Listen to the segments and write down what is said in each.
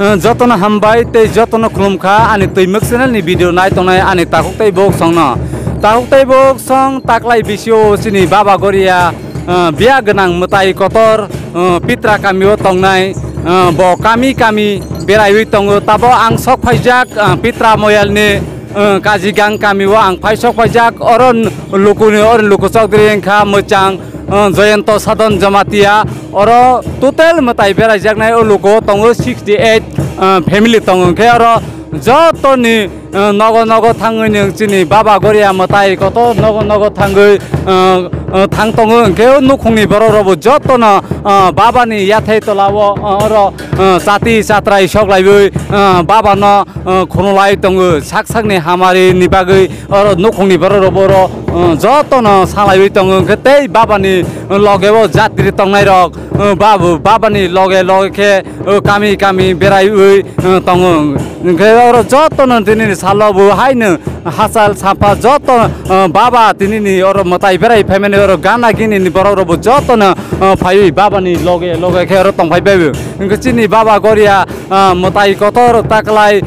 जतन हामबाय ते जतन खुलुमखा आनि तैमक चैनल नि भिडिअ नायतंनाय आनि ताकुकताय बक संनो ताकुकताय बक सं ताकलाय बिसियो सिनि बाबा गरिया बिया गोनां मोताय कतर पित्रा कामिओ तंनाय ब कामि कामि बेरायui tongo tabo ang sok faijak pitra moyalni kajigang kamiwo ang faisok faijak oron lukuni oron lukusok direngkha mochang Jayanto Sadon Jamatia oro total matai berajak nai o luko tongo 68 family tongo ke oro jotoni nogo nogo thangoi ning chini baba goria matai koto nogo nogo thangoi thang tongo ke nukhungni bororobo jotona baba ni yathai tolawo oro sati satrai soklaiboi baba no khonolai tongo sak sakni hamari ni bagoi oro nukhungni bororobo ro jotona salaioi tongo ke tei baba ni logebo jatri tongnai rok babu baba ni loge loge ke kami kami beraioi tongo ke oro jotona tinini salobu haino hasal sapa joto baba tinini oro matai berai family oro gana gini ni bororobo jotona phai baba ni loge loge ke oro tongphai bebu chini baba goria matai kotor taklai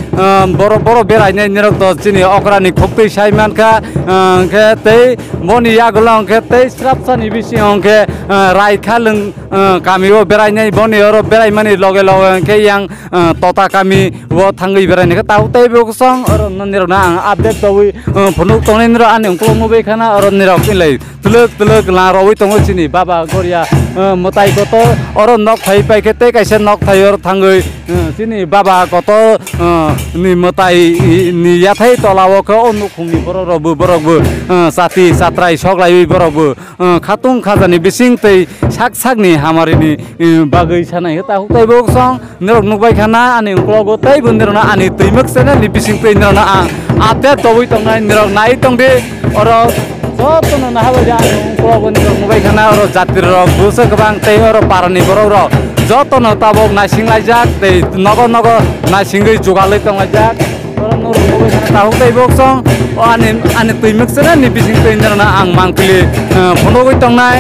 boro boro berai nei nirok to chini okrani khoktei saimanka ke tei moni yagolong ke tei strapsani bisi ongke rai khalung kamio berai nei boni oro berai mani loge loge ke yang tota kami wo thangai berai ne tau tei bokosong oro nirok na update towi phunuk tongnai niro ani ongklong mobai khana oro nirok ilai tuluk tuluk la roi tongo chini baba goria matai koto oro nok phai pai ke tei kaisa nok thai oro thangai chini baba koto ni matai ni yathai tolawo ko onukhungni bororobu borokbu sati satrai soklai borokbu khatung khajani bising tei sak sakni hamarini bagai sanai ta hutai boksong nirok nukbai khana ani ongklogo tei bundirona ani teimak channel ni bising tei nirona update tobui tongnai nirok nai tongde oro jotona nahabaja ongklogo nirok nukbai khana oro jatri rok busa gobang tei oro parani borok rok jotona tabok nasinglajak tei nogo nogo nasingoi jogaloi tonglajak oro nurok nukbai khana ta hutai boksong ani teimak channel ni bising tei nirona ang mangpili phonogoi tongnai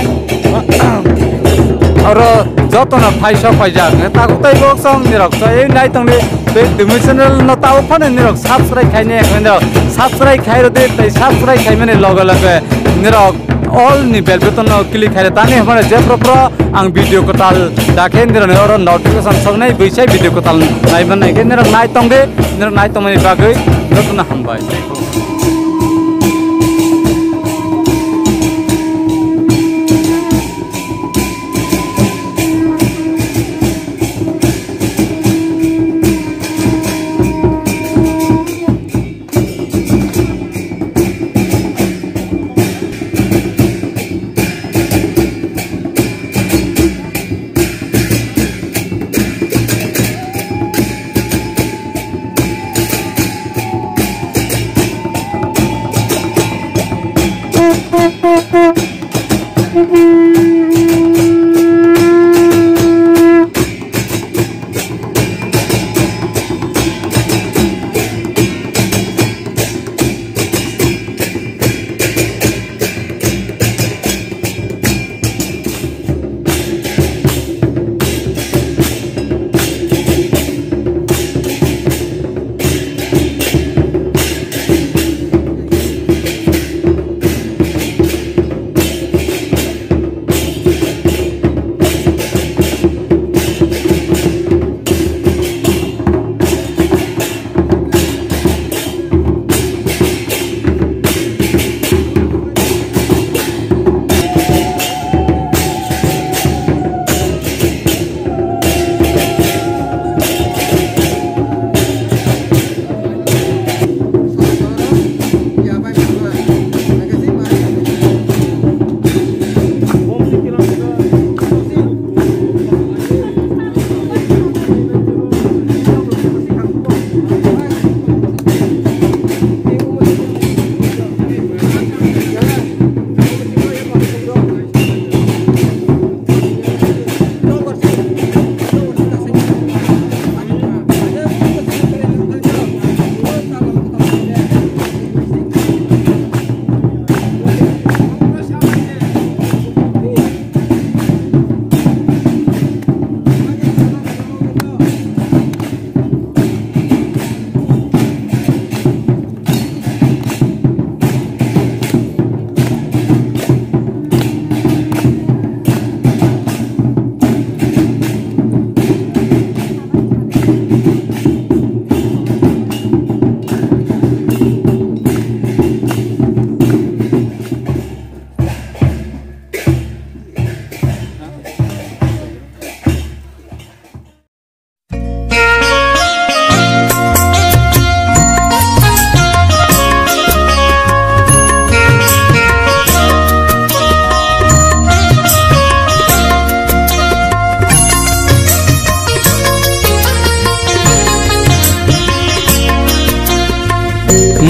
oro jotona phaisa phaijak takutai boksong nirok sai nai tongni tei channel no tau phane nirok subscribe khaine khane subscribe khairo de tei subscribe khaimane logo logo nirok all ni bell button no click khaire tani hamara jepro pro ang video ko tal dakhe nirok oro notification songnai buisai video ko tal nai banai ke nirok nai tongde nirok nai tongmani bagai jotona hambai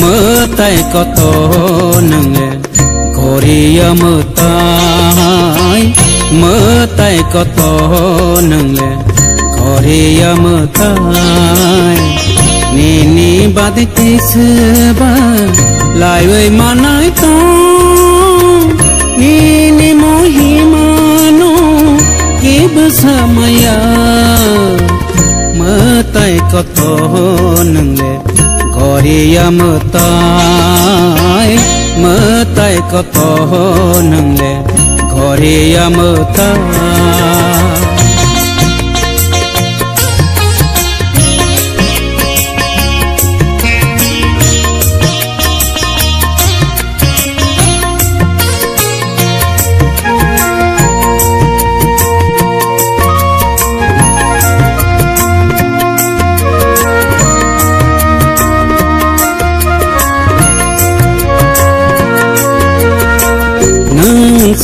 मताय कत नोंले घरिया मताय कत नोंले घरिया मताय निनी बादे कैसबा लाय मानाय तो निनी महिमानो के बसमया मताय कत नोंले घरिया मताय कत नोंले घरिया मताय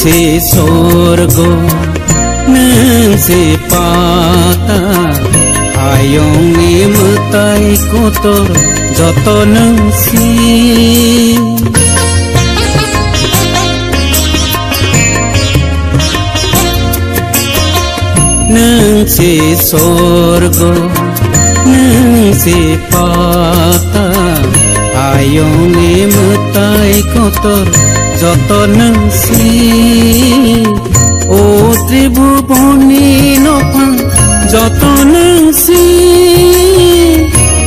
से स्वर्ग नोंसे पाता आयंनि मताय कतर जत नोंसि नोंसे स्वर्ग नोंसे पाता आयंनि मताय कतर जत नोंसि ओ त्रिभुवनि नफां जत नोंसि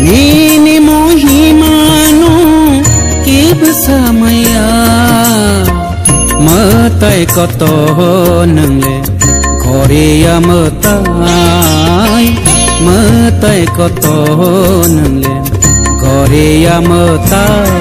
निनि महिमानो केबो सामाया मताय कत नोंले घरिया मताय कत नोंले घरिया मताय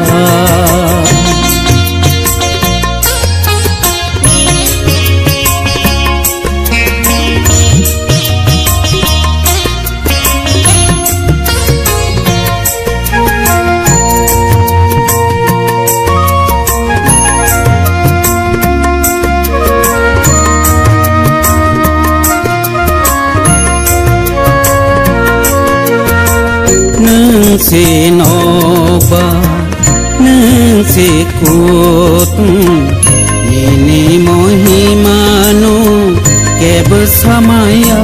नोंसे नबा नोंसे कुतुं निनि महिमानो केबो सामाया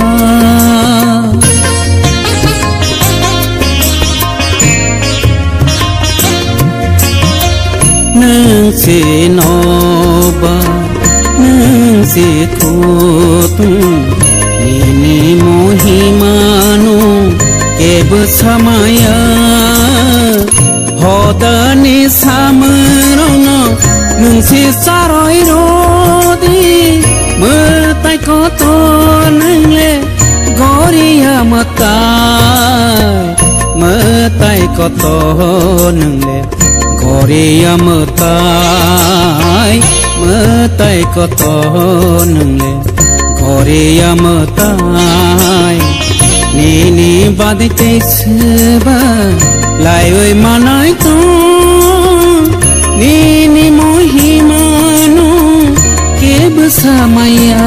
नोंसे नबा नोंसे कुतुं निनि महिमानो केबो सामाया हदानि सामरन नोंसे सारय रदि मताय कत नोंले घरिया मताय कत नोंले घरिया मताय कत नोंले घरिया मताय निनी बादे कैसबा लाय मानाय तो निनी महिमानो केबो सामाया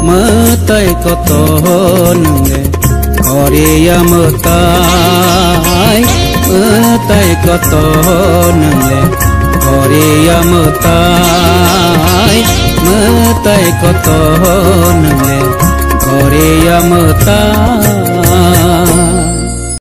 मताय कत नोंले घरिया मताय कत नोंले घरिया मताय कत नोंले घरिया मताय